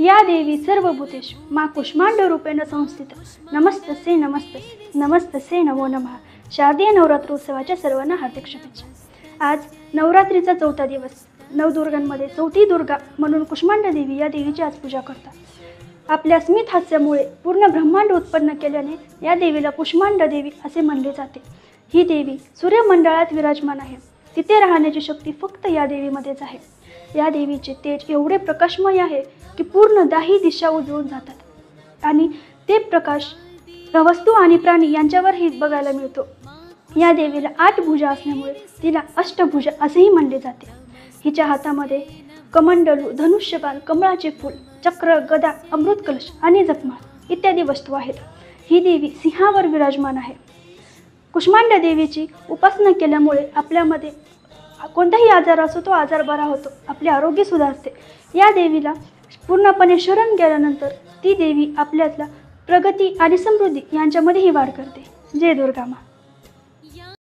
या देवी सर्वभूतेषु मा कुष्मांड रूपेण संस्थित नमस्तसे नमस्तसे नमस्तसे नमो नमः। शारदीय नवरात्रोत्सवाच्या सर्वांना हार्दिक शुभेच्छा। आज नवरात्रीचा 4था दिवस। नवदुर्गांमध्ये चौथी दुर्गा म्हणून कुष्मांड देवी या देवीची आज पूजा करतात। आपल्या स्मित हास्यामुळे पूर्ण ब्रह्मांड उत्पन्न केल्याने या देवीला कुष्मांड देवी असे म्हणले जाते। ही देवी सूर्यमंडळात विराजमान आहे। तिथे राहण्याची शक्ती फक्त या देवीमध्येच आहे। या देवीचे तेज एवढे प्रकाशमय आहे की पूर्ण 10 दिशा उजळून जातात आणि ते प्रकाश वस्तू आणि प्राणी यांच्यावरही बघायला मिळतो। या देवीला 8 भुजा असल्यामुळे तिला अष्टभुजा असेही म्हणले जाते। हिच्या हातामध्ये कमंडलू, धनुष्यबाण, कमळाचे फूल, चक्र, गदा, अमृत कलश आणि जपमाळ इत्यादी वस्तू आहेत। ही देवी सिंहावर विराजमान आहे। कुष्मांड देवीची उपासना केल्यामुळे आपल्यामध्ये कोणताही आजार असो तो आजार बरा होतो, आपले आरोग्य सुधारते। या देवीला पूर्णपणे शरण गेल्यानंतर ती देवी आपल्याला प्रगती आणि समृद्धी यांच्यामध्येही वाढ करते। जय दुर्गा माँ।